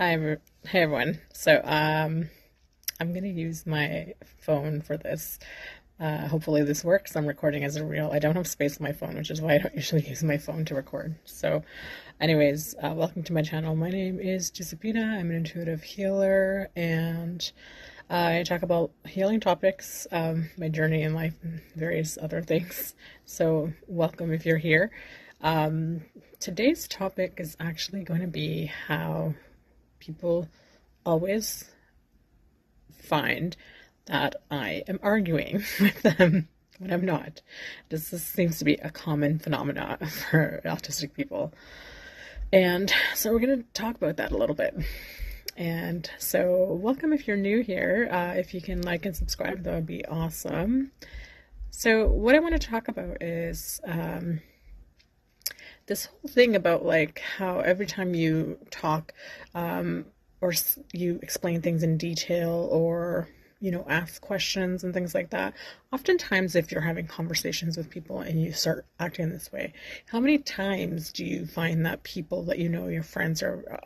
Hey everyone. I'm gonna use my phone for this. Hopefully this works. I'm recording as a reel. I don't have space on my phone, which is why I don't usually use my phone to record. Welcome to my channel. My name is Giusi. I'm an intuitive healer, and I talk about healing topics, my journey in life, and various other things. So, welcome if you're here. Today's topic is actually going to be how people always find that I am arguing with them when I'm not. This seems to be a common phenomena for autistic people. And so we're going to talk about that a little bit. And so welcome if you're new here. If you can like and subscribe, that would be awesome. So what I want to talk about is this whole thing about like how every time you talk or you explain things in detail or ask questions and things like that, oftentimes if you're having conversations with people and you start acting this way, how many times do you find that people that your friends or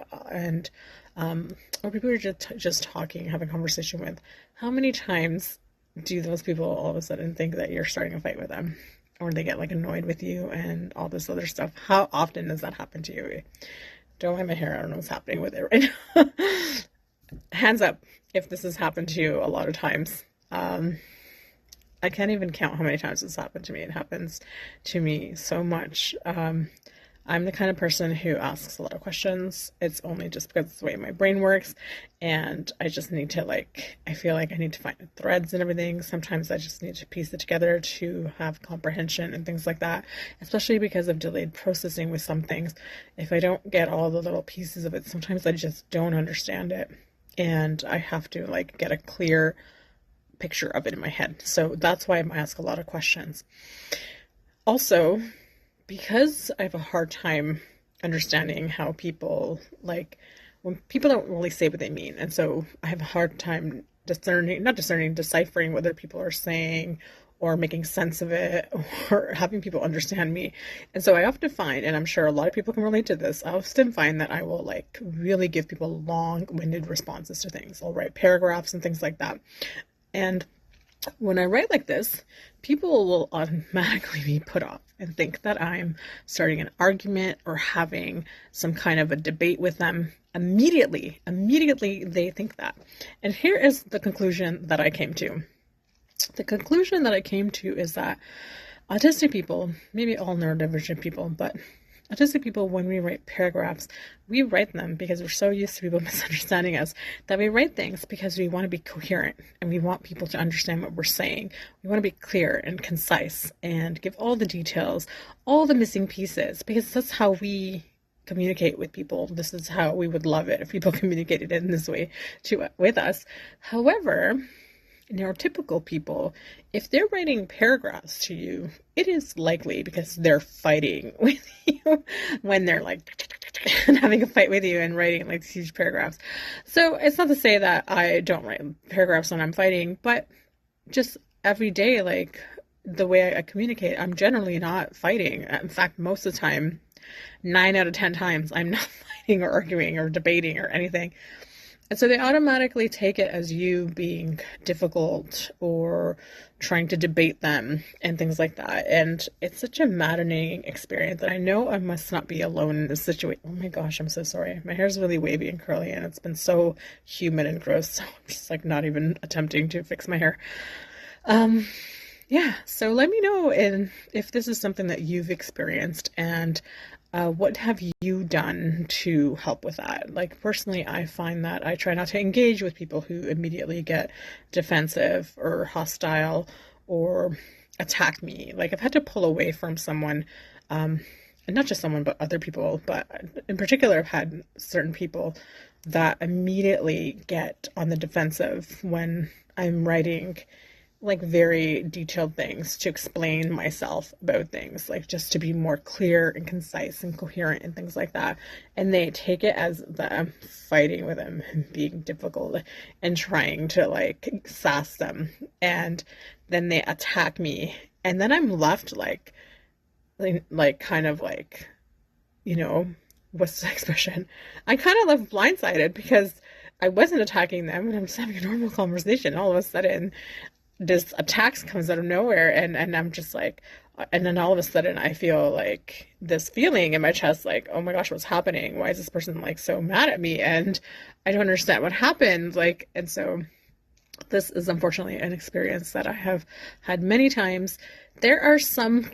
people you're just talking, having a conversation with, how many times do those people all of a sudden think that you're starting a fight with them? Or they get like annoyed with you and all this other stuff? How often does that happen to you? Don't mind my hair. I don't know what's happening with it right now. Hands up if this has happened to you a lot of times. I can't even count how many times this happened to me. It happens to me so much. I'm the kind of person who asks a lot of questions. It's only just because it's the way my brain works, and I just need to I feel like I need to find threads and everything. Sometimes I just need to piece it together to have comprehension and things like that, especially because of delayed processing with some things. If I don't get all the little pieces of it, sometimes I just don't understand it, and I have to get a clear picture of it in my head. So that's why I ask a lot of questions. Also, because I have a hard time understanding how people, when people don't really say what they mean. And so I have a hard time deciphering whether people are saying or making sense of it or having people understand me. And so I often find, and I'm sure a lot of people can relate to this, I often find that I will really give people long-winded responses to things. I'll write paragraphs and things like that. And when I write like this, people will automatically be put off and think that I'm starting an argument or having some kind of a debate with them. Immediately they think that. And here is the conclusion that I came to. The conclusion that I came to is that autistic people, maybe all neurodivergent people, but autistic people, when we write paragraphs, we write them because we're so used to people misunderstanding us that we write things because we want to be coherent and we want people to understand what we're saying. We want to be clear and concise and give all the details, all the missing pieces, because that's how we communicate with people. This is how we would love it if people communicated in this way with us. However, neurotypical people, if they're writing paragraphs to you, it is likely because they're fighting with you when they're and having a fight with you and writing these huge paragraphs. So it's not to say that I don't write paragraphs when I'm fighting, but just every day, the way I communicate, I'm generally not fighting. In fact, most of the time, 9 out of 10 times, I'm not fighting or arguing or debating or anything. And so they automatically take it as you being difficult or trying to debate them and things like that. And it's such a maddening experience. And I know I must not be alone in this situation. Oh my gosh, I'm so sorry. My hair's really wavy and curly and it's been so humid and gross. So I'm just not even attempting to fix my hair. Yeah, so let me know if this is something that you've experienced, and what have you done to help with that? Personally, I find that I try not to engage with people who immediately get defensive or hostile or attack me. I've had to pull away from someone, and not just someone, but other people. But in particular, I've had certain people that immediately get on the defensive when I'm writing very detailed things to explain myself about things, just to be more clear and concise and coherent and things like that. And they take it as that I'm fighting with them and being difficult and trying to sass them. And then they attack me. And then I'm left kind of what's the expression? I kind of left blindsided because I wasn't attacking them and I'm just having a normal conversation. All of a sudden, this attack comes out of nowhere, and I'm just like, and then all of a sudden I feel like this feeling in my chest, like, oh my gosh, what's happening? Why is this person like so mad at me? And I don't understand what happened. Like, and so this is unfortunately an experience that I have had many times. There are some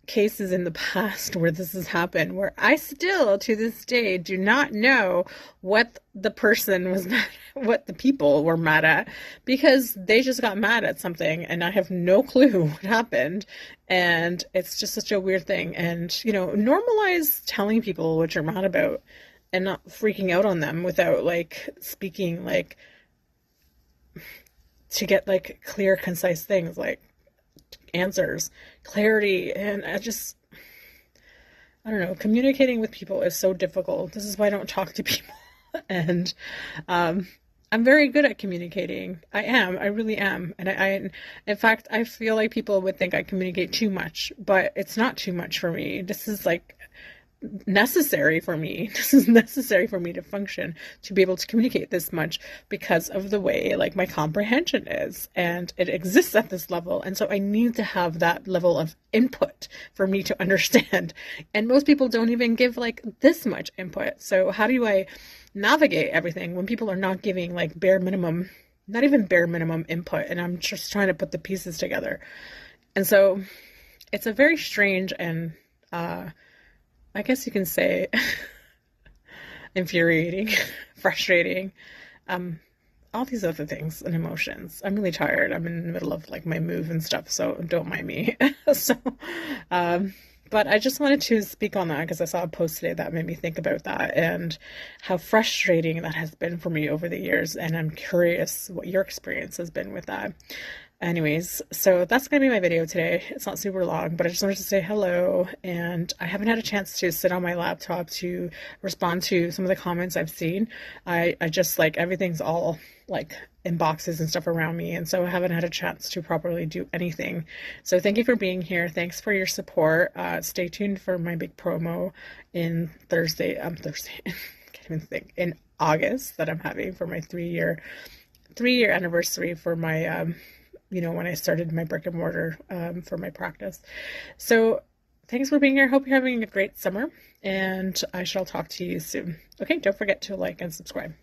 cases in the past where this has happened, where I still to this day do not know what the person was mad, what the people were mad at, because they just got mad at something and I have no clue what happened. And it's just such a weird thing. And, you know, normalize telling people what you're mad about and not freaking out on them without like speaking like to get like clear, concise things like answers, clarity. And I don't know, communicating with people is so difficult. This is why I don't talk to people. And I'm very good at communicating. I really am. And in fact, I feel like people would think I communicate too much, but it's not too much for me. This is like necessary for me. This is necessary for me to function, to be able to communicate this much because of the way like my comprehension is, and it exists at this level. And so I need to have that level of input for me to understand. And most people don't even give like this much input. So how do I navigate everything when people are not giving like bare minimum, not even bare minimum input, and I'm just trying to put the pieces together? And so it's a very strange and I guess you can say infuriating, frustrating, all these other things and emotions. I'm really tired. I'm in the middle of like my move and stuff, so don't mind me. So, but I just wanted to speak on that because I saw a post today that made me think about that and how frustrating that has been for me over the years. And I'm curious what your experience has been with that. Anyways, so that's going to be my video today. It's not super long, but I just wanted to say hello, and I haven't had a chance to sit on my laptop to respond to some of the comments I've seen. I just like everything's all like in boxes and stuff around me, and so I haven't had a chance to properly do anything. So thank you for being here. Thanks for your support. Stay tuned for my big promo in Thursday, can't even think, in August, that I'm having for my three-year anniversary for my you know, when I started my brick and mortar for my practice. So thanks for being here. Hope you're having a great summer, and I shall talk to you soon. Okay, don't forget to like and subscribe.